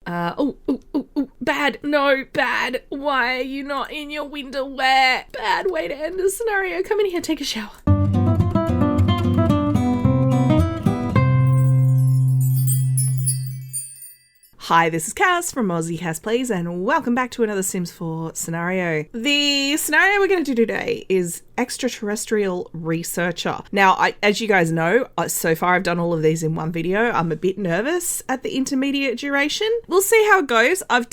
Bad. No, bad. Why are you not in your winter wear? Bad way to end the scenario. Come in here, take a shower. Hi, this is Cass from Aussie Cass Plays, and welcome back to another Sims 4 scenario. The scenario we're going to do today is Extraterrestrial Researcher. Now, as you guys know, so far I've done all of these in one video. I'm a bit nervous at the intermediate duration. We'll see how it goes. I've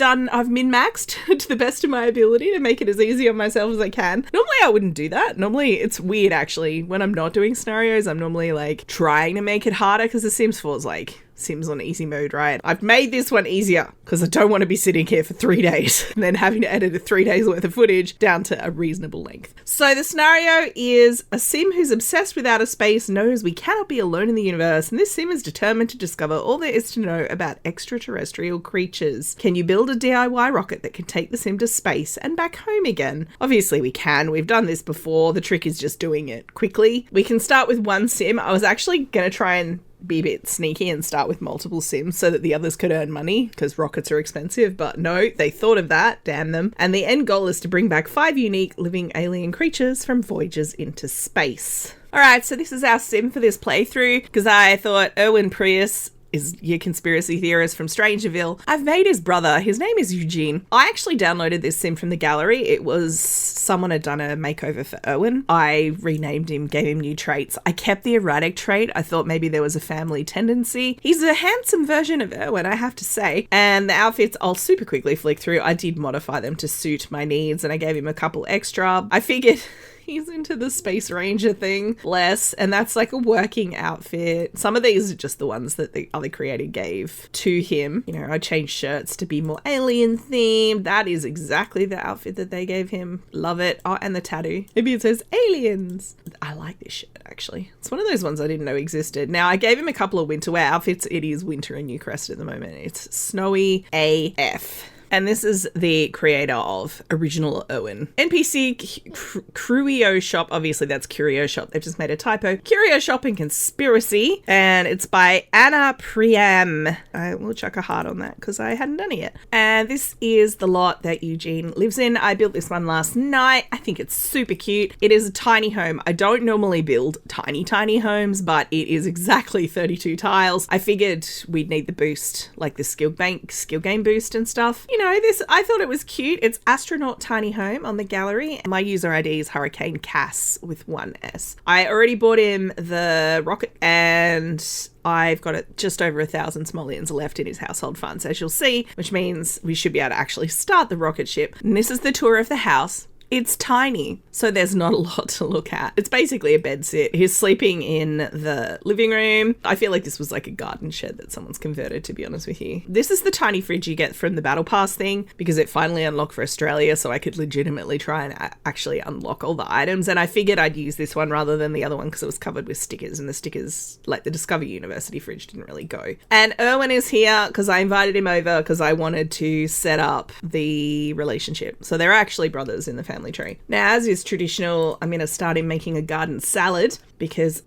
min-maxed to the best of my ability to make it as easy on myself as I can. Normally I wouldn't do that. Normally it's weird actually. When I'm not doing scenarios, I'm normally like trying to make it harder because the Sims 4 is like Sims on easy mode, right? I've made this one easier because I don't want to be sitting here for 3 days and then having to edit 3 days worth of footage down to a reasonable length. So the scenario is a Sim who's obsessed with outer space knows we cannot be alone in the universe, and this Sim is determined to discover all there is to know about extraterrestrial creatures. Can you build a DIY rocket that can take the Sim to space and back home again? Obviously we can. We've done this before. The trick is just doing it quickly. We can start with one Sim. I was actually going to try and be a bit sneaky and start with multiple Sims so that the others could earn money because rockets are expensive, but no, they thought of that, damn them. And the end goal is to bring back 5 unique living alien creatures from voyages into space. Alright, so this is our Sim for this playthrough because I thought Erwin Prius is your conspiracy theorist from Strangerville. I've made his brother. His name is Eugene. I actually downloaded this Sim from the gallery. It was someone had done a makeover for Erwin. I renamed him, gave him new traits. I kept the erratic trait. I thought maybe there was a family tendency. He's a handsome version of Erwin, I have to say. And the outfits, I'll super quickly flick through. I did modify them to suit my needs and I gave him a couple extra. I figured he's into the Space Ranger thing less, and that's like a working outfit. Some of these are just the ones that the other creator gave to him. You know, I changed shirts to be more alien themed. That is exactly the outfit that they gave him. Love it. Oh, and the tattoo. Maybe it says aliens. I like this shirt actually. It's one of those ones I didn't know existed. Now, I gave him a couple of winter wear outfits. It is winter in Newcrest at the moment. It's snowy AF. And this is the creator of Original Erwin. NPC Curio Shop. Obviously, that's Curio Shop. They've just made a typo. Curio Shop and Conspiracy. And it's by Anna Priam. I will chuck a heart on that because I hadn't done it yet. And this is the lot that Eugene lives in. I built this one last night. I think it's super cute. It is a tiny home. I don't normally build tiny homes, but it is exactly 32 tiles. I figured we'd need the boost, like the skill game boost and stuff. You know, I thought it was cute. It's Astronaut Tiny Home on the gallery. My user ID is Hurricane Cass with 1 S. I already bought him the rocket and I've got just over 1,000 simoleons left in his household funds, as you'll see, which means we should be able to actually start the rocket ship. And this is the tour of the house. It's tiny, so there's not a lot to look at. It's basically a bed sit. He's sleeping in the living room. I feel like this was like a garden shed that someone's converted, to be honest with you. This is the tiny fridge you get from the Battle Pass thing because it finally unlocked for Australia, so I could legitimately try and actually unlock all the items. And I figured I'd use this one rather than the other one because it was covered with stickers, and the stickers, like the Discover University fridge, didn't really go. And Erwin is here because I invited him over because I wanted to set up the relationship. So they're actually brothers in the family tree. Now, as is traditional, I'm going to start him making a garden salad because,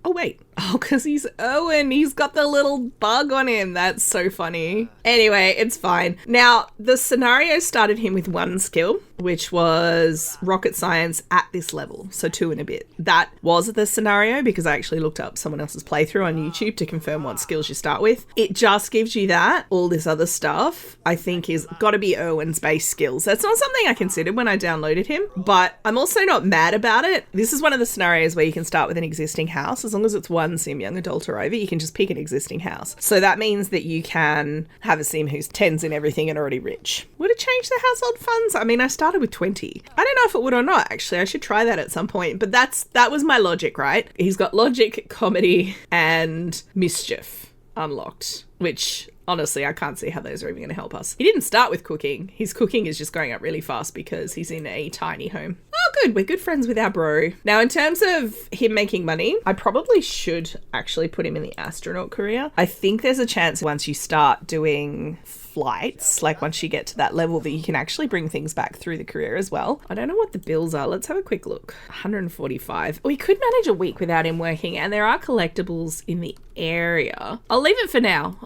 because he's Erwin. He's got the little bug on him. That's so funny. Anyway, it's fine. Now, the scenario started him with 1 skill, which was rocket science at this level. So 2 and a bit. That was the scenario because I actually looked up someone else's playthrough on YouTube to confirm what skills you start with. It just gives you that. All this other stuff, I think, is got to be Erwin's base skills. That's not something I considered when I downloaded him, but I'm also not mad about it. This is one of the scenarios where you can start with an existing house. As long as it's 1 Sim, young adult or over, you can just pick an existing house. So that means that you can have a Sim who's 10s in everything and already rich. Would it change the household funds? I mean, I started with 20. I don't know if it would or not, actually. I should try that at some point, but that was my logic, right? He's got logic, comedy, and mischief unlocked, which honestly, I can't see how those are even going to help us. He didn't start with cooking. His cooking is just going up really fast because he's in a tiny home. Oh, good. We're good friends with our bro. Now, in terms of him making money, I probably should actually put him in the astronaut career. I think there's a chance once you start doing flights, like once you get to that level, that you can actually bring things back through the career as well. I don't know what the bills are. Let's have a quick look. 145. We could manage a week without him working, and there are collectibles in the area. I'll leave it for now.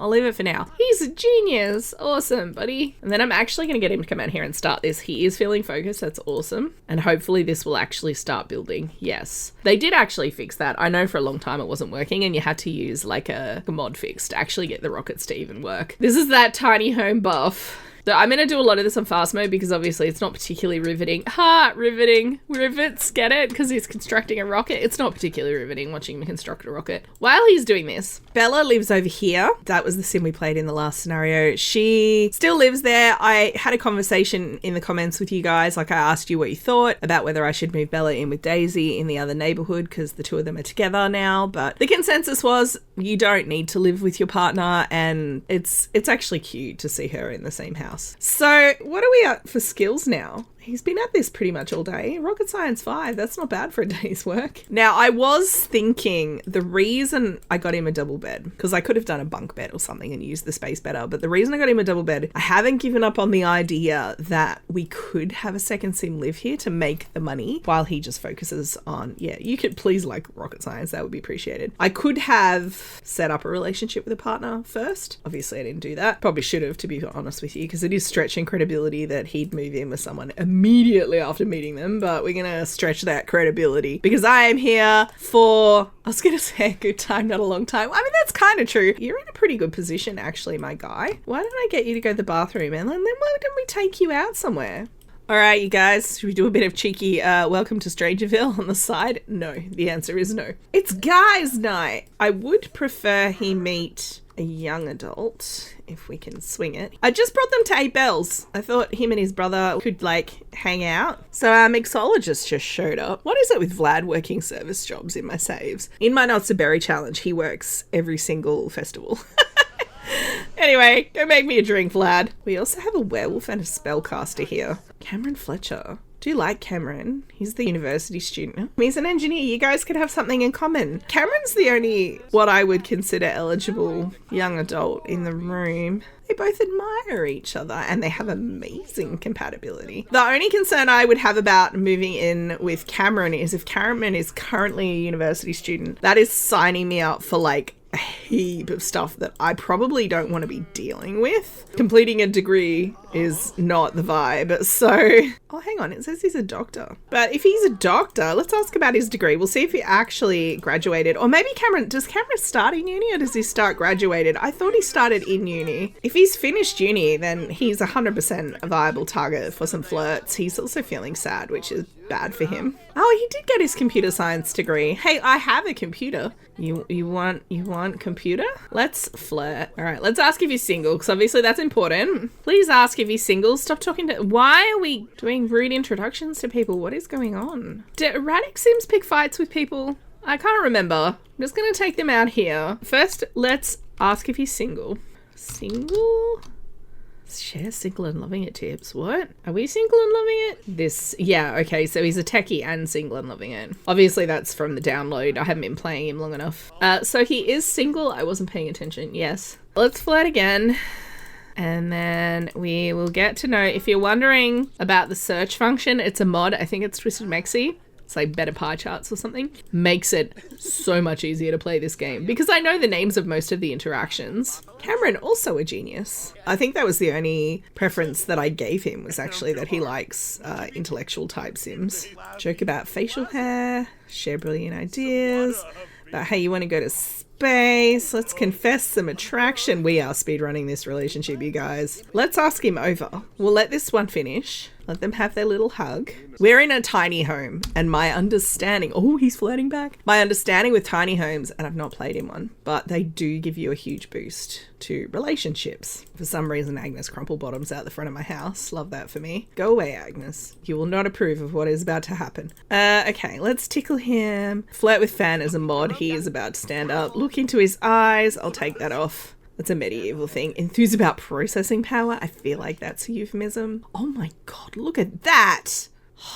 He's a genius. Awesome, buddy. And then I'm actually going to get him to come out here and start this. He is feeling focused. That's awesome. And hopefully this will actually start building. Yes. They did actually fix that. I know for a long time it wasn't working, and you had to use like a mod fix to actually get the rockets to even work. This is that tiny home buff. So I'm going to do a lot of this on fast mode because obviously it's not particularly riveting. Riveting. Rivets, get it? Because he's constructing a rocket. It's not particularly riveting watching him construct a rocket. While he's doing this, Bella lives over here. That was the sim we played in the last scenario. She still lives there. I had a conversation in the comments with you guys. Like I asked you what you thought about whether I should move Bella in with Daisy in the other neighborhood because the two of them are together now. But the consensus was you don't need to live with your partner, and it's actually cute to see her in the same house. So what are we at for skills now? He's been at this pretty much all day. Rocket Science 5, that's not bad for a day's work. Now, I was thinking the reason I got him a double bed, because I could have done a bunk bed or something and used the space better, but the reason I got him a double bed, I haven't given up on the idea that we could have a second sim live here to make the money while he just focuses on, yeah, you could please like Rocket Science, that would be appreciated. I could have set up a relationship with a partner first. Obviously, I didn't do that. Probably should have, to be honest with you, because it is stretching credibility that he'd move in with someone immediately after meeting them, but we're gonna stretch that credibility because I am here for, I was gonna say a good time, not a long time. I mean, that's kind of true. You're in a pretty good position actually, my guy. Why didn't I get you to go to the bathroom, and then why didn't we take you out somewhere? All right, you guys, should we do a bit of cheeky welcome to Strangerville on the side? No, the answer is no. It's guys' night. I would prefer he meet a young adult if we can swing it. I just brought them to 8 Bells. I thought him and his brother could like hang out. So our mixologist just showed up. What is it with Vlad working service jobs in my saves? In my Not So Berry challenge, he works every single festival. Anyway, go make me a drink, Vlad. We also have a werewolf and a spellcaster here. Cameron Fletcher. Do you like Cameron? He's the university student. He's an engineer. You guys could have something in common. Cameron's the only, what I would consider eligible young adult in the room. They both admire each other and they have amazing compatibility. The only concern I would have about moving in with Cameron is if Cameron is currently a university student, that is signing me up for like a heap of stuff that I probably don't want to be dealing with. Completing a degree is not the vibe. So, oh, hang on, it says he's a doctor. But if he's a doctor, let's ask about his degree. We'll see if he actually graduated. Or maybe does Cameron start in uni or does he start graduated? I thought he started in uni. If he's finished uni, then he's 100% a viable target for some flirts. He's also feeling sad, which is bad for him. Oh, he did get his computer science degree. Hey, I have a computer. You want computer? Let's flirt. All right, let's ask if he's single, because obviously that's important. Please ask if he's single. Stop talking to... Why are we doing rude introductions to people? What is going on? Do erratic sims pick fights with people? I can't remember. I'm just going to take them out here. First, let's ask if he's single. Single? Share single and loving it tips. What? Are we single and loving it? Yeah, okay, so he's a techie and single and loving it. Obviously that's from the download. I haven't been playing him long enough. So he is single. I wasn't paying attention. Yes. Let's flirt again. And then we will get to know, if you're wondering about the search function, it's a mod. I think it's Twisted Mexi. It's like better pie charts or something. Makes it so much easier to play this game because I know the names of most of the interactions. Cameron, also a genius. I think that was the only preference that I gave him, was actually that he likes intellectual type sims. Joke about facial hair, share brilliant ideas, about how you want to go to space. Let's confess some attraction. We are speedrunning this relationship, you guys. Let's ask him over. We'll let this one finish. Let them have their little hug. We're in a tiny home, and my understanding... Oh, he's flirting back. My understanding with tiny homes, and I've not played in one, but they do give you a huge boost to relationships. For some reason, Agnes Crumplebottom's out the front of my house. Love that for me. Go away, Agnes. You will not approve of what is about to happen. Okay, let's tickle him. Flirt with Fan as a mod. He is about to stand up. Look into his eyes. I'll take that off. That's a medieval thing. Enthuse about processing power. I feel like that's a euphemism. Oh my god, look at that.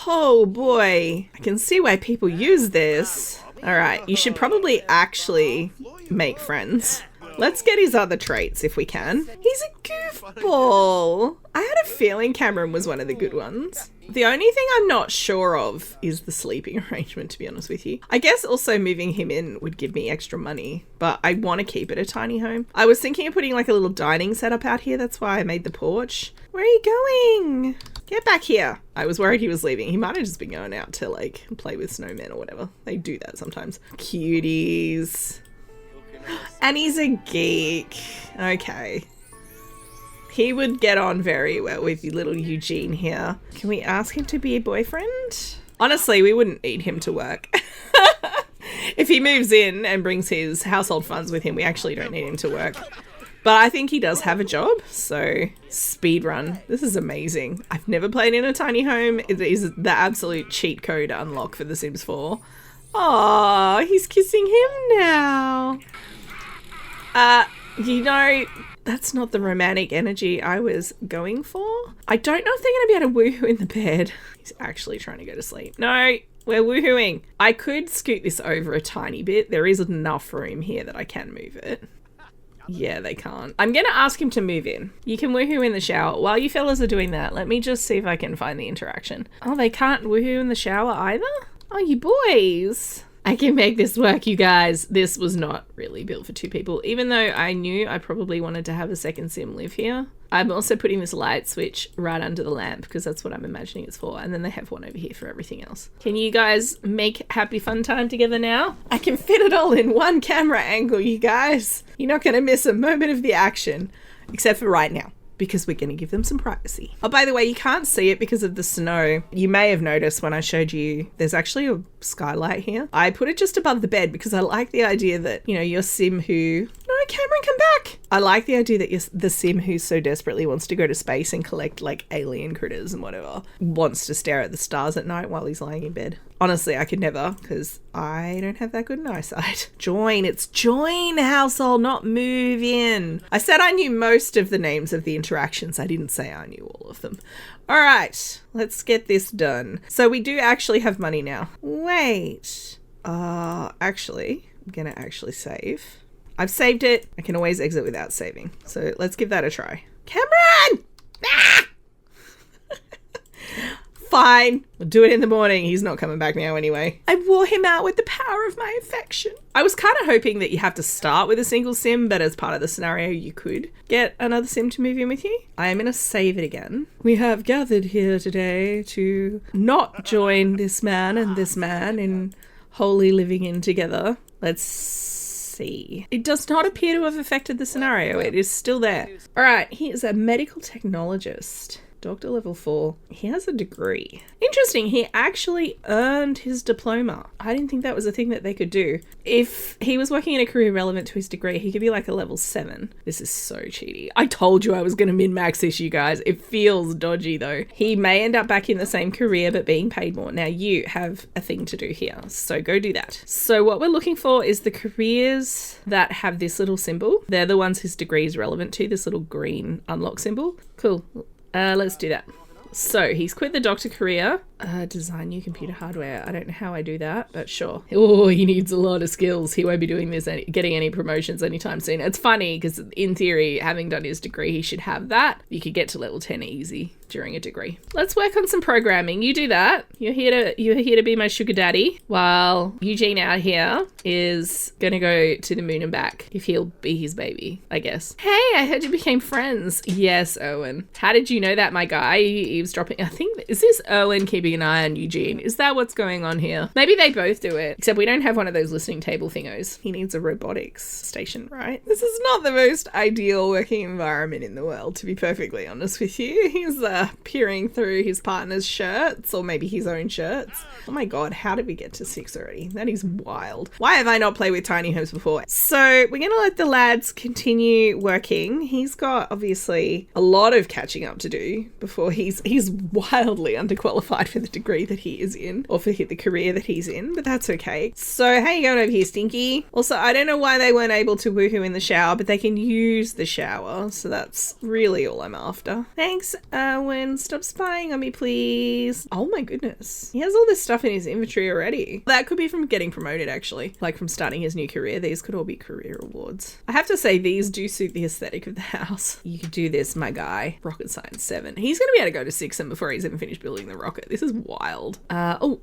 Oh boy, I can see why people use this. All right, you should probably actually make friends. Let's get his other traits if we can. He's a goofball. I had a feeling Cameron was one of the good ones. The only thing I'm not sure of is the sleeping arrangement, to be honest with you. I guess also moving him in would give me extra money, but I want to keep it a tiny home. I was thinking of putting like a little dining setup out here. That's why I made the porch. Where are you going? Get back here. I was worried he was leaving. He might have just been going out to like play with snowmen or whatever. They do that sometimes. Cuties. And he's a geek. Okay. He would get on very well with little Eugene here. Can we ask him to be a boyfriend? Honestly, we wouldn't need him to work. If he moves in and brings his household funds with him, we actually don't need him to work. But I think he does have a job, so speedrun. This is amazing. I've never played in a tiny home. It is the absolute cheat code unlock for The Sims 4. Aww, he's kissing him now. You know, that's not the romantic energy I was going for. I don't know if they're going to be able to woohoo in the bed. He's actually trying to go to sleep. No, we're woohooing. I could scoot this over a tiny bit. There is enough room here that I can move it. Yeah, they can't. I'm going to ask him to move in. You can woohoo in the shower. While you fellas are doing that, let me just see if I can find the interaction. Oh, they can't woohoo in the shower either? Oh, you boys. I can make this work, you guys. This was not really built for two people, even though I knew I probably wanted to have a second sim live here. I'm also putting this light switch right under the lamp because that's what I'm imagining it's for. And then they have one over here for everything else. Can you guys make happy fun time together now? I can fit it all in one camera angle, you guys. You're not going to miss a moment of the action, except for right now, because we're going to give them some privacy. Oh, by the way, you can't see it because of the snow. You may have noticed when I showed you, there's actually a skylight here. I put it just above the bed because I like the idea that, you know, your sim who... No, Cameron, come back! I like the idea that you're the sim who so desperately wants to go to space and collect, like, alien critters and whatever, wants to stare at the stars at night while he's lying in bed. Honestly, I could never, because I don't have that good an eyesight. Join. It's join household, not move in. I said I knew most of the names of the interactions. I didn't say I knew all of them. All right, let's get this done. So we do actually have money now. Wait. Actually, I'm going to actually save. I've saved it. I can always exit without saving. So let's give that a try. Cameron! Ah! Fine. We'll do it in the morning. He's not coming back now anyway. I wore him out with the power of my affection. I was kind of hoping that you have to start with a single sim, but as part of the scenario, you could get another sim to move in with you. I am going to save it again. We have gathered here today to not join this man and this man in wholly living in together. Let's see. It does not appear to have affected the scenario. It is still there. All right. He is a medical technologist. Doctor level 4. He has a degree. Interesting. He actually earned his diploma. I didn't think that was a thing that they could do. If he was working in a career relevant to his degree, he could be like a level 7. This is so cheaty. I told you I was going to min-max this, you guys. It feels dodgy though. He may end up back in the same career but being paid more. Now you have a thing to do here, so go do that. So what we're looking for is the careers that have this little symbol. They're the ones his degree is relevant to, this little green unlock symbol. Cool. Let's do that. So he's quit the doctor career. Design new computer hardware. I don't know how I do that, but sure. Oh, he needs a lot of skills. He won't be doing this, getting any promotions anytime soon. It's funny because in theory, having done his degree, he should have that. You could get to level 10 easy during a degree. Let's work on some programming. You do that. You're here to be my sugar daddy, while Eugene out here is gonna go to the moon and back if he'll be his baby, I guess. Hey, I heard you became friends. Yes, Owen. How did you know that, my guy? Eavesdropping. I think, is this Owen keeping an eye on Eugene? Is that what's going on here? Maybe they both do it, except we don't have one of those listening table thingos. He needs a robotics station, right? This is not the most ideal working environment in the world, to be perfectly honest with you. He's peering through his partner's shirts, or maybe his own shirts. Oh my god, how did we get to 6 already? That is wild. Why have I not played with tiny homes before? So we're gonna let the lads continue working. He's got obviously a lot of catching up to do before he's wildly underqualified for for the degree that he is in, or for the career that he's in, but that's okay. So how you going over here, Stinky? Also, I don't know why they weren't able to woohoo in the shower, but they can use the shower, so that's really all I'm after. Thanks, Erwin. Stop spying on me, please. Oh my goodness. He has all this stuff in his inventory already. That could be from getting promoted, actually. Like from starting his new career. These could all be career awards. I have to say, these do suit the aesthetic of the house. You could do this, my guy. Rocket Science 7. He's going to be able to go to 6 and before he's even finished building the rocket. This is wild. Oh,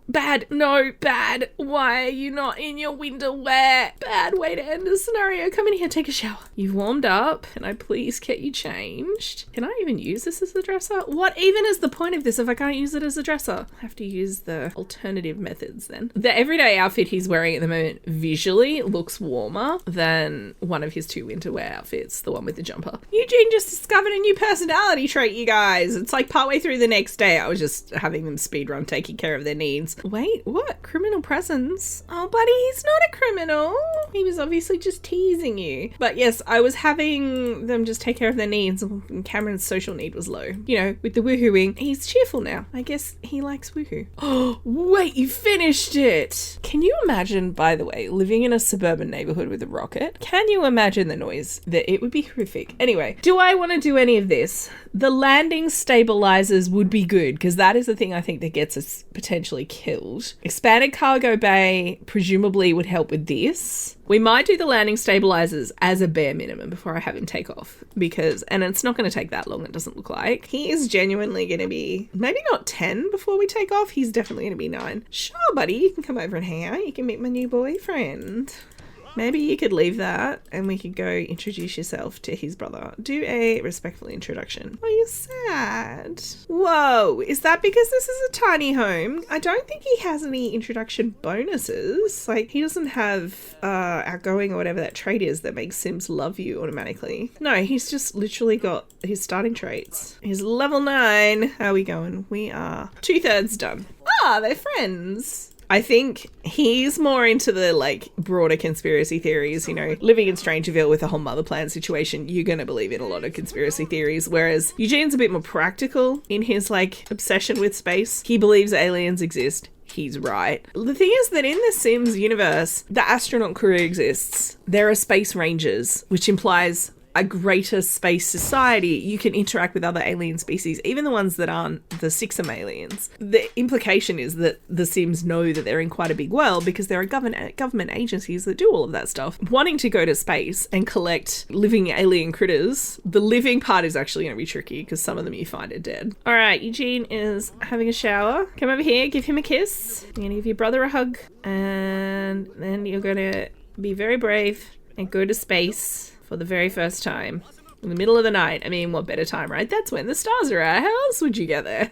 bad. No, bad. Why are you not in your winter wear? Bad way to end the scenario. Come in here, take a shower. You've warmed up. Can I please get you changed? Can I even use this as a dresser? What even is the point of this if I can't use it as a dresser? I have to use the alternative methods then. The everyday outfit he's wearing at the moment visually looks warmer than one of his 2 winter wear outfits, the one with the jumper. Eugene just discovered a new personality trait, you guys. It's like partway through the next day, I was just having them speedrun taking care of their needs. Wait, what? Criminal presence? Oh, buddy, he's not a criminal. He was obviously just teasing you. But yes, I was having them just take care of their needs, and Cameron's social need was low. You know, with the woohooing, he's cheerful now. I guess he likes woohoo. Oh, wait, you finished it. Can you imagine, by the way, living in a suburban neighborhood with a rocket? Can you imagine the noise? That it would be horrific. Anyway, do I want to do any of this? The landing stabilizers would be good, because that is the thing I think that gets us potentially killed. Expanded cargo bay presumably would help with this. We might do the landing stabilizers as a bare minimum before I have him take off, because, and it's not going to take that long, it doesn't look like. He is genuinely going to be, maybe not 10 before we take off. He's definitely going to be 9. Sure, buddy, you can come over and hang out. You can meet my new boyfriend. Maybe you could leave that and we could go introduce yourself to his brother. Do a respectful introduction. Oh, you're sad. Whoa, is that because this is a tiny home? I don't think he has any introduction bonuses. Like, he doesn't have outgoing or whatever that trait is that makes Sims love you automatically. No, he's just literally got his starting traits. He's level 9. How are we going? We are 2/3 done. Ah, they're friends. I think he's more into the like broader conspiracy theories, you know, living in Strangerville with the whole mother plan situation. You're going to believe in a lot of conspiracy theories, whereas Eugene's a bit more practical in his like obsession with space. He believes aliens exist. He's right. The thing is that in the Sims universe, the astronaut crew exists. There are space rangers, which implies a greater space society. You can interact with other alien species, even the ones that aren't the Sixum aliens. The implication is that the Sims know that they're in quite a big world because there are government agencies that do all of that stuff. Wanting to go to space and collect living alien critters, the living part is actually going to be tricky because some of them you find are dead. All right, Eugene is having a shower. Come over here, give him a kiss. You're going to give your brother a hug, and then you're going to be very brave and go to space for the very first time in the middle of the night. I mean, what better time, right? That's when the stars are out. How else would you get there?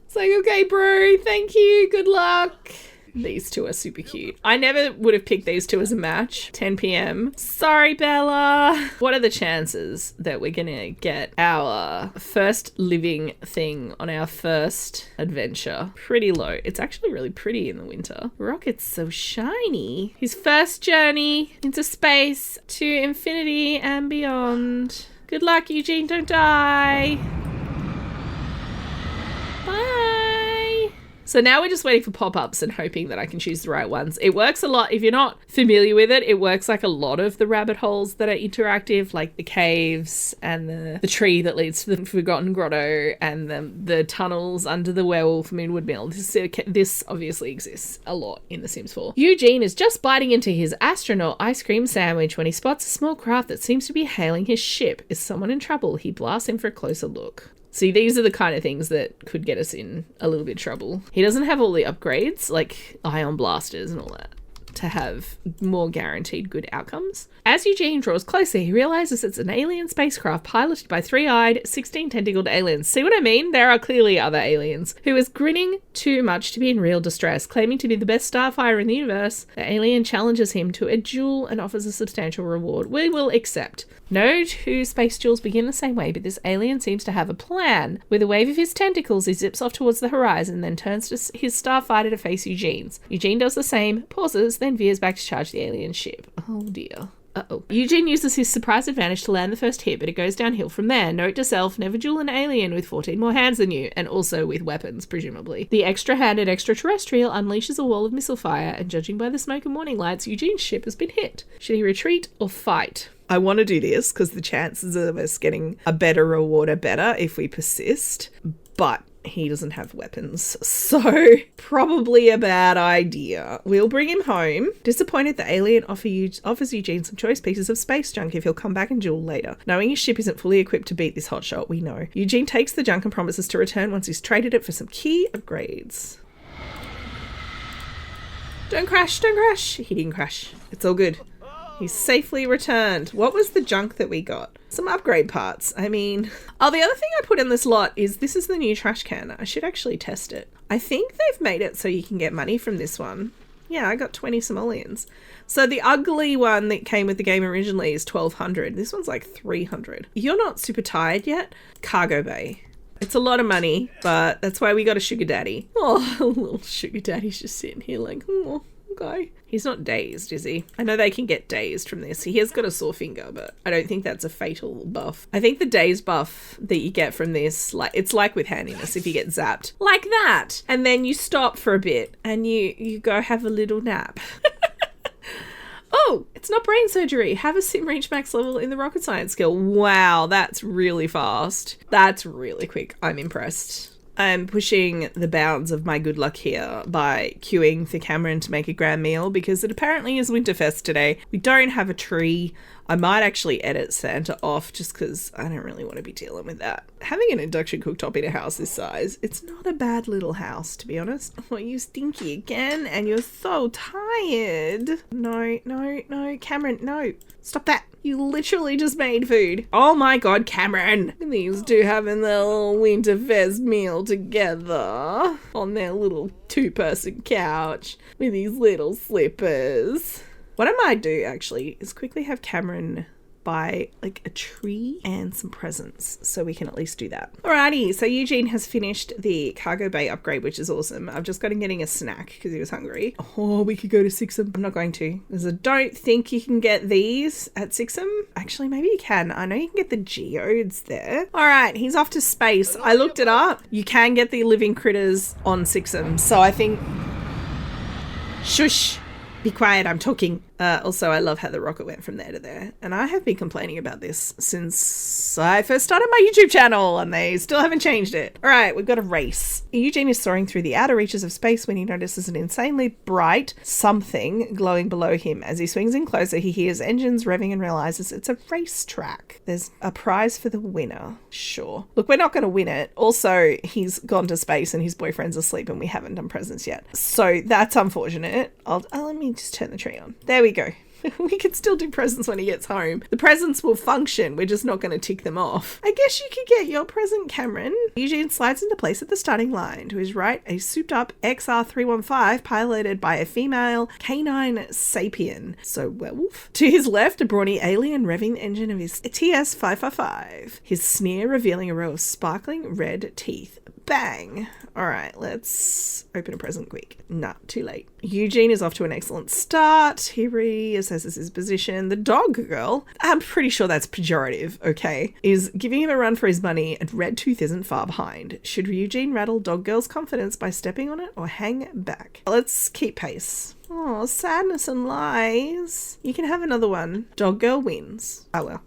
It's like, okay, bro, thank you. Good luck. These two are super cute. I never would have picked these two as a match. 10 p.m. Sorry, Bella. What are the chances that we're gonna get our first living thing on our first adventure? Pretty low. It's actually really pretty in the winter. Rocket's so shiny. His first journey into space to infinity and beyond. Good luck, Eugene. Don't die. Bye. So now we're just waiting for pop-ups and hoping that I can choose the right ones. It works a lot. If you're not familiar with it, it works like a lot of the rabbit holes that are interactive, like the caves and the tree that leads to the Forgotten Grotto and the tunnels under the werewolf Moonwood Mill. This obviously exists a lot in The Sims 4. Eugene is just biting into his astronaut ice cream sandwich when he spots a small craft that seems to be hailing his ship. Is someone in trouble? He blasts in for a closer look. See, these are the kind of things that could get us in a little bit of trouble. He doesn't have all the upgrades, like ion blasters and all that, to have more guaranteed good outcomes. As Eugene draws closer, he realizes it's an alien spacecraft piloted by 3-eyed, 16-tentacled aliens. See what I mean? There are clearly other aliens. Who is grinning too much to be in real distress. Claiming to be the best starfighter in the universe, the alien challenges him to a duel and offers a substantial reward. We will accept. No two space duels begin the same way, but this alien seems to have a plan. With a wave of his tentacles, he zips off towards the horizon, then turns to his starfighter to face Eugene's. Eugene does the same, pauses, then veers back to charge the alien ship. Oh dear. Uh-oh. Eugene uses his surprise advantage to land the first hit, but it goes downhill from there. Note to self, never duel an alien with 14 more hands than you, and also with weapons, presumably. The extra-handed extraterrestrial unleashes a wall of missile fire, and judging by the smoke and warning lights, Eugene's ship has been hit. Should he retreat or fight? I want to do this because the chances of us getting a better reward are better if we persist, but he doesn't have weapons, so probably a bad idea. We'll bring him home. Disappointed, the alien offers Eugene some choice pieces of space junk if he'll come back and duel later. Knowing his ship isn't fully equipped to beat this hotshot, we know. Eugene takes the junk and promises to return once he's traded it for some key upgrades. Don't crash, don't crash. He didn't crash. It's all good. He's safely returned. What was the junk that we got? Some upgrade parts. I mean... Oh, the other thing I put in this lot is this is the new trash can. I should actually test it. I think they've made it so you can get money from this one. Yeah, I got 20 simoleons. So the ugly one that came with the game originally is 1,200. This one's like 300. You're not super tired yet? Cargo bay. It's a lot of money, but that's why we got a sugar daddy. Oh, little sugar daddy's just sitting here like, oh, okay. He's not dazed, is he? I know they can get dazed from this. He has got a sore finger, but I don't think that's a fatal buff. I think the dazed buff that you get from this, like it's like with handiness, if you get zapped. Like that! And then you stop for a bit and you go have a little nap. Oh, it's not brain surgery. Have a sim reach max level in the rocket science skill. Wow, that's really fast. That's really quick. I'm impressed. I'm pushing the bounds of my good luck here by queuing for Cameron to make a grand meal because it apparently is Winterfest today. We don't have a tree. I might actually edit Santa off just because I don't really want to be dealing with that. Having an induction cooktop in a house this size, it's not a bad little house, to be honest. Oh, you stinky again and you're so tired. No, Cameron, no. Stop that. You literally just made food. Oh my god, Cameron. These two having their little Winterfest meal together on their little two-person couch with these little slippers. What I might do actually is quickly have Cameron buy like a tree and some presents so we can at least do that. Alrighty, so Eugene has finished the cargo bay upgrade, which is awesome. I've just got him getting a snack because he was hungry. Oh, we could go to Sixum. I'm not going to because I don't think you can get these at Sixum. Actually, maybe you can. I know you can get the geodes there. Alright, he's off to space. I looked it up. You can get the living critters on Sixum. So I think... Shush! Be quiet, I'm talking. Also, I love how the rocket went from there to there. And I have been complaining about this since I first started my YouTube channel and they still haven't changed it. All right, we've got a race. Eugene is soaring through the outer reaches of space when he notices an insanely bright something glowing below him. As he swings in closer, he hears engines revving and realizes it's a racetrack. There's a prize for the winner. Sure. Look, we're not going to win it. Also, he's gone to space and his boyfriend's asleep and we haven't done presents yet. So that's unfortunate. Let me just turn the tree on. There we go. We can still do presents when he gets home. The presents will function. We're just not going to tick them off. I guess you could get your present, Cameron. Eugene slides into place at the starting line. To his right, a souped-up XR315 piloted by a female canine sapien. So, werewolf. To his left, a brawny alien revving the engine of his TS-555. His sneer revealing a row of sparkling red teeth. Bang. All right, let's open a present quick. Nah, too late. Eugene is off to an excellent start. He reassesses his position. The dog girl, I'm pretty sure that's pejorative, okay, is giving him a run for his money and Red Tooth isn't far behind. Should Eugene rattle dog girl's confidence by stepping on it or hang back? Let's keep pace. Oh, sadness and lies. You can have another one. Dog girl wins. Oh well.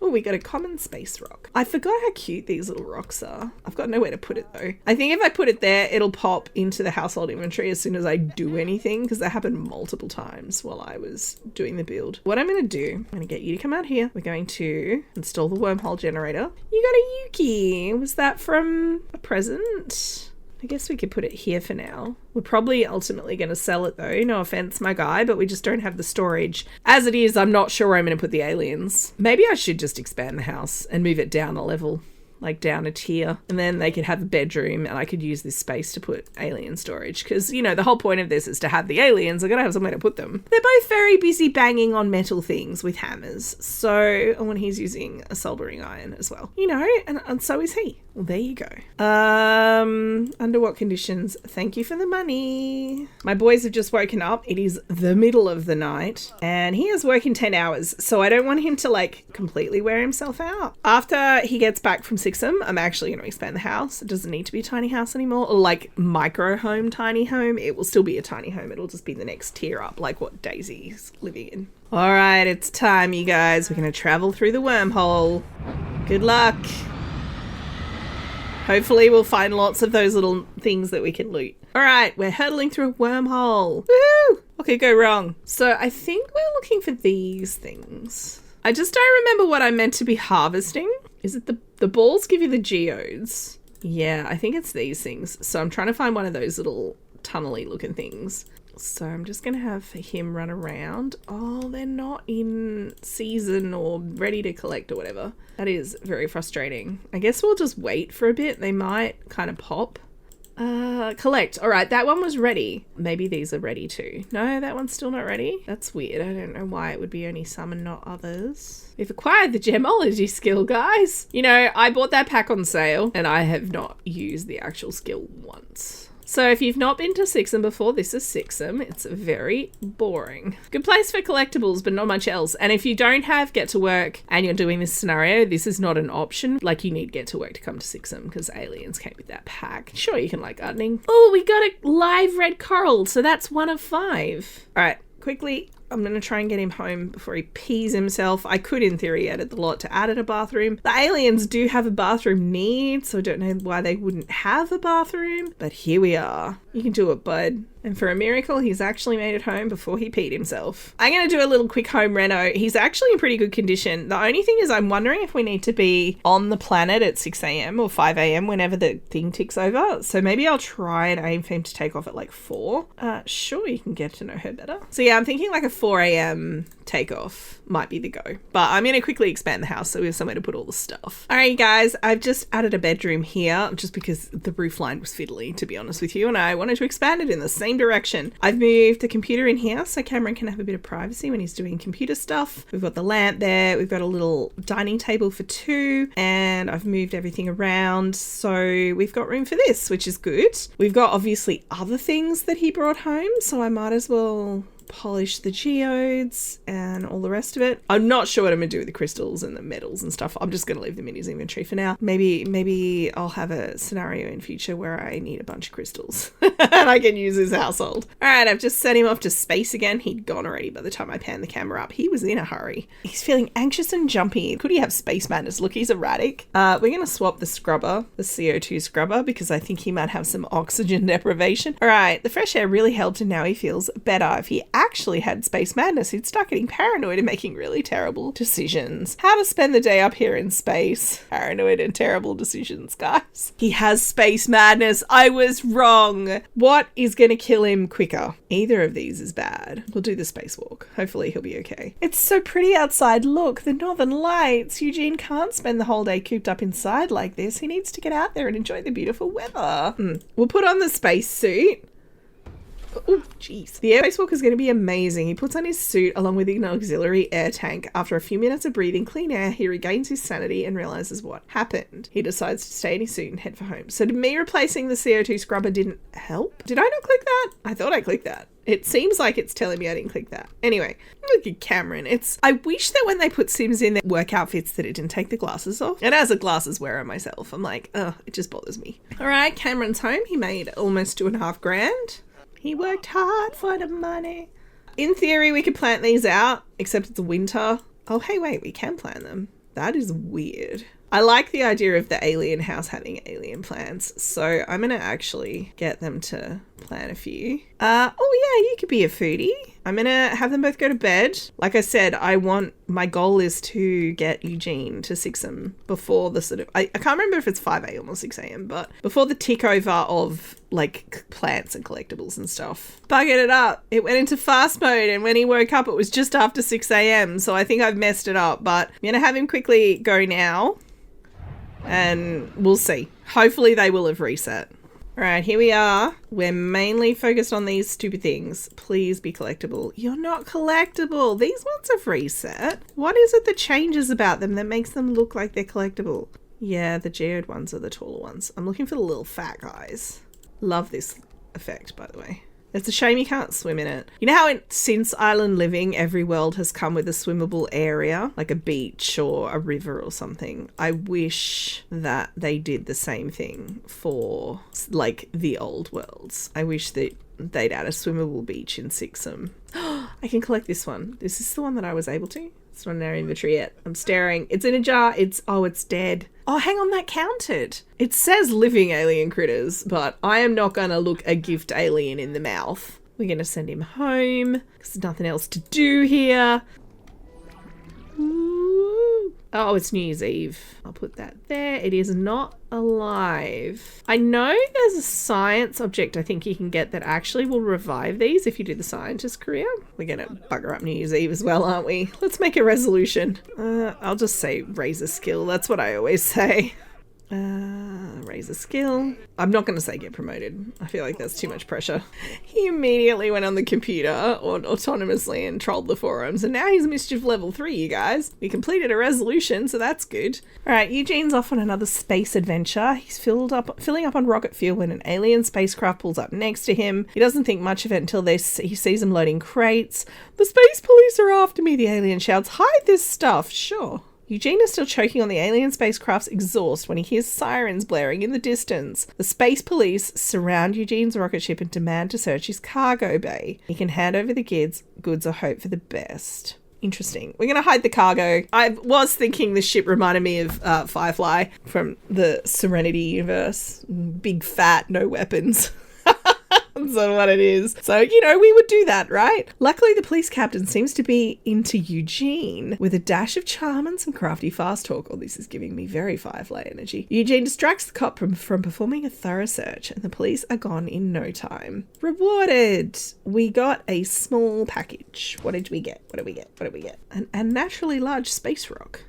Oh, we got a common space rock. I forgot how cute these little rocks are. I've got nowhere to put it though. I think if I put it there, it'll pop into the household inventory as soon as I do anything because that happened multiple times while I was doing the build. What I'm going to do, I'm going to get you to come out here. We're going to install the wormhole generator. You got a Yuki. Was that from a present? I guess we could put it here for now. We're probably ultimately going to sell it though. No offense, my guy, but we just don't have the storage. As it is, I'm not sure where I'm going to put the aliens. Maybe I should just expand the house and move it down a level. like down a tier, and then they could have a bedroom and I could use this space to put alien storage, because, you know, the whole point of this is to have the aliens. They're gonna have somewhere to put them. They're both very busy banging on metal things with hammers, so, and he's using a soldering iron as well, you know, and so is he. Well, there you go. Under what conditions? Thank you for the money. My boys have just woken up. It is the middle of the night and he has working 10 hours. So I don't want him to like completely wear himself out. After he gets back from Sixam, I'm actually going to expand the house. It doesn't need to be a tiny house anymore, or like micro home, tiny home. It will still be a tiny home. It'll just be the next tier up, like what Daisy's living in. All right, it's time, you guys. We're going to travel through the wormhole. Good luck. Hopefully we'll find lots of those little things that we can loot. All right, we're hurtling through a wormhole. Woohoo! What could go wrong? So I think we're looking for these things. I just don't remember what I'm meant to be harvesting. Is it the balls give you the geodes? Yeah, I think it's these things. So I'm trying to find one of those little tunnely looking things. So I'm just going to have him run around. Oh, they're not in season or ready to collect or whatever. That is very frustrating. I guess we'll just wait for a bit. They might kind of pop. Collect. All right, that one was ready. Maybe these are ready too. No, that one's still not ready. That's weird. I don't know why it would be only some and not others. We've acquired the gemology skill, guys. You know, I bought that pack on sale and I have not used the actual skill once. So if you've not been to Sixam before, this is Sixam. It's very boring. Good place for collectibles, but not much else. And if you don't have Get to Work and you're doing this scenario, this is not an option. Like, you need Get to Work to come to Sixam because aliens came with that pack. Sure, you can like gardening. Oh, we got a live red coral, so that's 1 of 5. All right, quickly. I'm going to try and get him home before he pees himself. I could, in theory, edit the lot to add a bathroom. The aliens do have a bathroom need, so I don't know why they wouldn't have a bathroom. But here we are. You can do it, bud. And for a miracle, he's actually made it home before he peed himself. I'm going to do a little quick home reno. He's actually in pretty good condition. The only thing is I'm wondering if we need to be on the planet at 6 a.m. or 5 a.m. whenever the thing ticks over. So maybe I'll try and aim for him to take off at like 4. Sure, you can get to know her better. So yeah, I'm thinking like a 4 a.m. takeoff might be the go. But I'm going to quickly expand the house so we have somewhere to put all the stuff. All right, guys, I've just added a bedroom here just because the roof line was fiddly, to be honest with you, and I wanted to expand it in the same direction. I've moved the computer in here so Cameron can have a bit of privacy when he's doing computer stuff. We've got the lamp there. We've got a little dining table for 2, and I've moved everything around. So we've got room for this, which is good. We've got obviously other things that he brought home, so I might as well polish the geodes and all the rest of it. I'm not sure what I'm gonna do with the crystals and the metals and stuff. I'm just gonna leave them in his inventory for now. Maybe I'll have a scenario in future where I need a bunch of crystals and I can use his household. All right, I've just sent him off to space again. He'd gone already by the time I panned the camera up. He was in a hurry. He's feeling anxious and jumpy. Could he have space madness? Look, he's erratic. We're gonna swap the scrubber, the CO2 scrubber, because I think he might have some oxygen deprivation. All right, the fresh air really helped and now he feels better. If he actually had space madness, he'd start getting paranoid and making really terrible decisions. How to spend the day up here in space. Paranoid and terrible decisions, guys. He has space madness. I was wrong. What is going to kill him quicker? Either of these is bad. We'll do the spacewalk. Hopefully he'll be okay. It's so pretty outside. Look, the northern lights. Eugene can't spend the whole day cooped up inside like this. He needs to get out there and enjoy the beautiful weather. We'll put on the space suit. Oh, jeez. The air spacewalk is going to be amazing. He puts on his suit along with an auxiliary air tank. After a few minutes of breathing clean air, he regains his sanity and realizes what happened. He decides to stay in his suit and head for home. So me replacing the CO2 scrubber didn't help? Did I not click that? I thought I clicked that. It seems like it's telling me I didn't click that. Anyway, look at Cameron. I wish that when they put Sims in their work outfits that it didn't take the glasses off. And as a glasses wearer myself, I'm like, oh, it just bothers me. All right, Cameron's home. He made almost $2.5 grand. He worked hard for the money. In theory, we could plant these out, except it's winter. Oh, hey, wait, we can plant them. That is weird. I like the idea of the alien house having alien plants, so I'm going to actually get them to plant a few. Oh yeah, you could be a foodie. I'm going to have them both go to bed. Like I said, my goal is to get Eugene to Sixam before the sort of, I can't remember if it's 5 a.m. or 6 a.m., but before the tick over of like plants and collectibles and stuff. Buggered it up. It went into fast mode, and when he woke up, it was just after 6 a.m. So I think I've messed it up, but I'm going to have him quickly go now. And we'll see. Hopefully they will have reset. All right, here we are. We're mainly focused on these stupid things. Please be collectible. You're not collectible. These ones have reset. What is it that changes about them that makes them look like they're collectible? Yeah, the geode ones are the taller ones. I'm looking for the little fat guys. Love this effect, by the way. It's a shame you can't swim in it. You know how since Island Living, every world has come with a swimmable area, like a beach or a river or something? I wish that they did the same thing for, like, the old worlds. I wish that they'd add a swimmable beach in Sixum. I can collect this one. This is the one that I was able to. It's not in our inventory yet. I'm staring. It's in a jar. It's dead. Oh, hang on, that counted. It says living alien critters, but I am not going to look a gift alien in the mouth. We're going to send him home because there's nothing else to do here. Ooh. Oh, it's New Year's Eve. I'll put that there. It is not alive. I know there's a science object I think you can get that actually will revive these if you do the scientist career. We're going to bugger up New Year's Eve as well, aren't we? Let's make a resolution. I'll just say raise a skill. That's what I always say. Raise a skill. I'm not going to say get promoted. I feel like that's too much pressure. He immediately went on the computer autonomously and trolled the forums, and now he's mischief level 3, you guys. We completed a resolution, so that's good. All right, Eugene's off on another space adventure. He's filling up on rocket fuel when an alien spacecraft pulls up next to him. He doesn't think much of it until he sees them loading crates. The space police are after me, the alien shouts. Hide this stuff. Sure. Eugene is still choking on the alien spacecraft's exhaust when he hears sirens blaring in the distance. The space police surround Eugene's rocket ship and demand to search his cargo bay. He can hand over the goods or hope for the best. Interesting. We're going to hide the cargo. I was thinking the ship reminded me of Firefly from the Serenity universe. Big fat, no weapons. That's what it is. So, we would do that, right? Luckily, the police captain seems to be into Eugene with a dash of charm and some crafty fast talk. Oh, this is giving me very Firefly energy. Eugene distracts the cop from performing a thorough search, and the police are gone in no time. Rewarded! We got a small package. What did we get? What did we get? An naturally large space rock.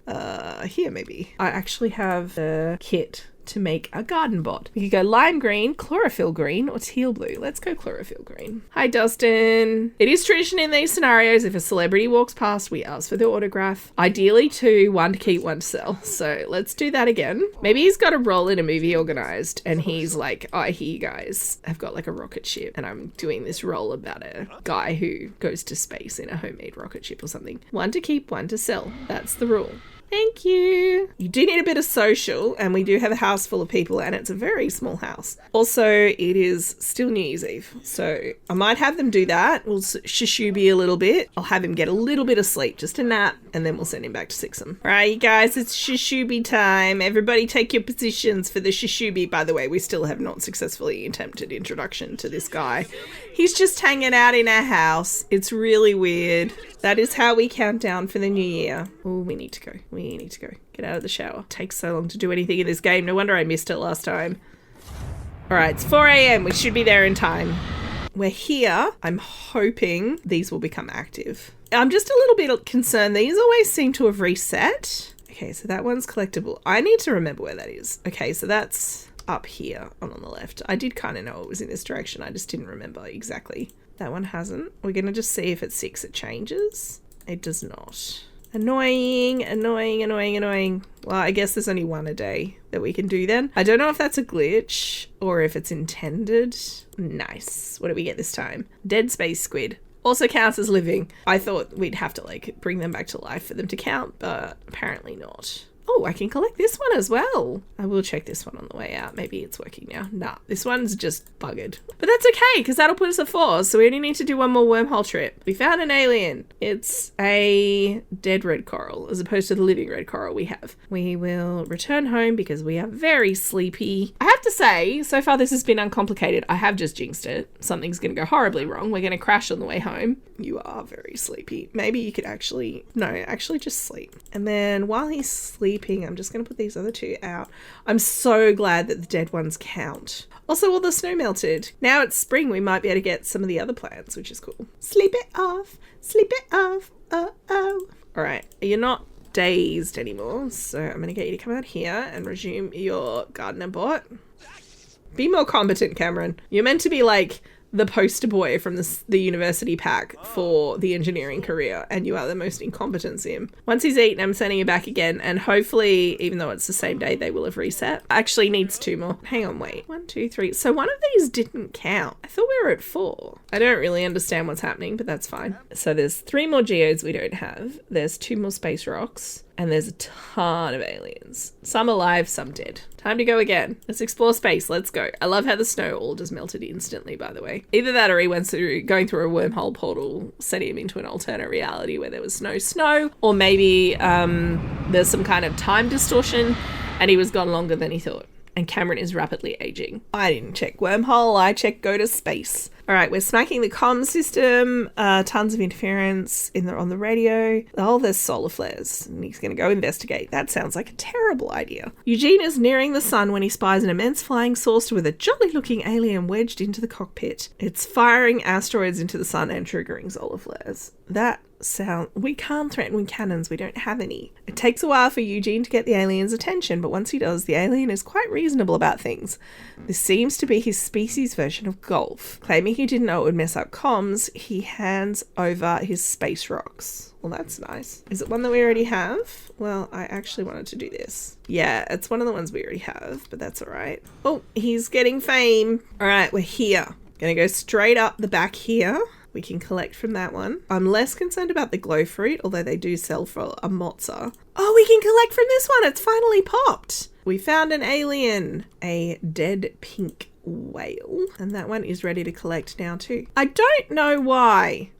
Here maybe. I actually have the kit to make a garden bot. We could go lime green, chlorophyll green, or teal blue. Let's go chlorophyll green. Hi, Dustin. It is tradition in these scenarios, if a celebrity walks past, we ask for the autograph. Ideally 2, 1 to keep, 1 to sell. So let's do that again. Maybe he's got a role in a movie organized and he's like, oh, I hear you guys have got like a rocket ship and I'm doing this role about a guy who goes to space in a homemade rocket ship or something. 1 to keep, 1 to sell. That's the rule. Thank you. You do need a bit of social, and we do have a house full of people, and it's a very small house. Also, it is still New Year's Eve, so I might have them do that. We'll shishubi a little bit. I'll have him get a little bit of sleep, just a nap, and then we'll send him back to Sixum. All right, you guys, it's shishubi time. Everybody take your positions for the shishubi. By the way, we still have not successfully attempted introduction to this guy. He's just hanging out in our house. It's really weird. That is how we count down for the new year. Oh, we need to go. We need to go. Get out of the shower. It takes so long to do anything in this game. No wonder I missed it last time. All right, it's 4 a.m. We should be there in time. We're here. I'm hoping these will become active. I'm just a little bit concerned. These always seem to have reset. Okay, so that one's collectible. I need to remember where that is. Okay, so that's up here on the left. I did kind of know it was in this direction. I just didn't remember exactly. That one hasn't. We're going to just see if at 6 it changes. It does not. Annoying, annoying, annoying, annoying. Well, I guess there's only one a day that we can do then. I don't know if that's a glitch or if it's intended. Nice. What do we get this time? Dead space squid. Also counts as living. I thought we'd have to like bring them back to life for them to count, but apparently not. Oh, I can collect this one as well. I will check this one on the way out. Maybe it's working now. Nah, this one's just buggered. But that's okay, because that'll put us at 4, so we only need to do one more wormhole trip. We found an alien. It's a dead red coral, as opposed to the living red coral we have. We will return home because we are very sleepy. I have to say, so far this has been uncomplicated. I have just jinxed it. Something's going to go horribly wrong. We're going to crash on the way home. You are very sleepy. Maybe you could actually just sleep. And then while he's sleeping, I'm just going to put these other 2 out. I'm so glad that the dead ones count. Also, all the snow melted. Now it's spring, we might be able to get some of the other plants, which is cool. Sleep it off. Sleep it off. Oh. All right. You're not dazed anymore. So I'm going to get you to come out here and resume your gardener bot. Be more competent, Cameron. You're meant to be like the poster boy from the university pack for the engineering career, and you are the most incompetent sim. Once he's eaten, I'm sending you back again, and hopefully, even though it's the same day, they will have reset. Actually needs 2 more. Hang on, wait. 1, 2, 3. So one of these didn't count. I thought we were at 4. I don't really understand what's happening, but that's fine. So there's 3 more geodes we don't have. There's 2 more space rocks. And there's a ton of aliens. Some alive, some dead. Time to go again. Let's explore space. Let's go. I love how the snow all just melted instantly, by the way. Either that or he went through going through a wormhole portal, sending him into an alternate reality where there was no snow. Or maybe there's some kind of time distortion and he was gone longer than he thought. And Cameron is rapidly aging. I didn't check wormhole, I checked go to space. All right, we're smacking the comm system. Tons of interference on the radio. Oh, there's solar flares. And he's going to go investigate. That sounds like a terrible idea. Eugene is nearing the sun when he spies an immense flying saucer with a jolly-looking alien wedged into the cockpit. It's firing asteroids into the sun and triggering solar flares. We can't threaten with cannons. We don't have any. It takes a while for Eugene to get the alien's attention, but once he does, the alien is quite reasonable about things. This seems to be his species' version of golf. Claiming he didn't know it would mess up comms, he hands over his space rocks. Well, that's nice. Is it one that we already have? Well, I actually wanted to do this. Yeah, it's one of the ones we already have, but that's all right. Oh, he's getting fame. All right, we're here. Gonna go straight up the back here. We can collect from that one. I'm less concerned about the glow fruit, although they do sell for a mozza. Oh, we can collect from this one. It's finally popped. We found an alien, a dead pink whale. And that one is ready to collect now too. I don't know why.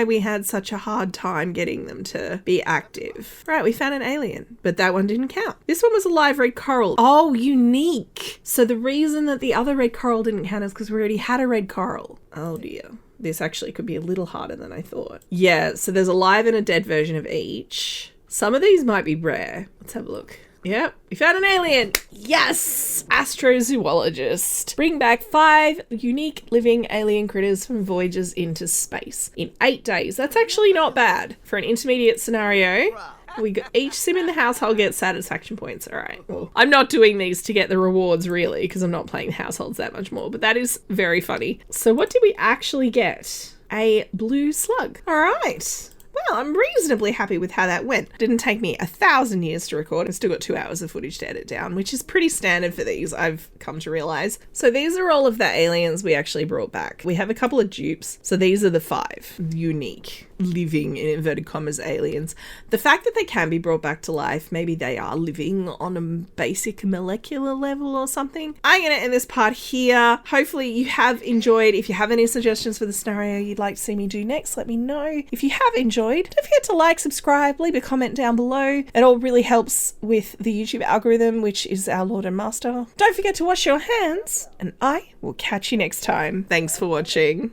We had such a hard time getting them to be active. Right, we found an alien, but that one didn't count. This one was a live red coral. Oh, unique. So the reason that the other red coral didn't count is because we already had a red coral. Oh dear. This actually could be a little harder than I thought. Yeah, so there's a live and a dead version of each. Some of these might be rare. Let's have a look. Yep, we found an alien. Yes! Astrozoologist. Bring back 5 unique living alien critters from voyages into space in 8 days. That's actually not bad for an intermediate scenario. Each sim in the household gets satisfaction points. All right. Well, I'm not doing these to get the rewards really because I'm not playing households that much more, but that is very funny. So what did we actually get? A blue slug. All right. Well, I'm reasonably happy with how that went. Didn't take me 1,000 years to record. I've still got 2 hours of footage to edit down, which is pretty standard for these, I've come to realize. So these are all of the aliens we actually brought back. We have a couple of dupes. So these are the 5 unique living, in inverted commas, aliens. The fact that they can be brought back to life, maybe they are living on a basic molecular level or something. I'm going to end this part here. Hopefully you have enjoyed. If you have any suggestions for the scenario you'd like to see me do next, let me know. If you have enjoyed, don't forget to like, subscribe, leave a comment down below. It all really helps with the YouTube algorithm, which is our Lord and Master. Don't forget to wash your hands, and I will catch you next time. Thanks for watching.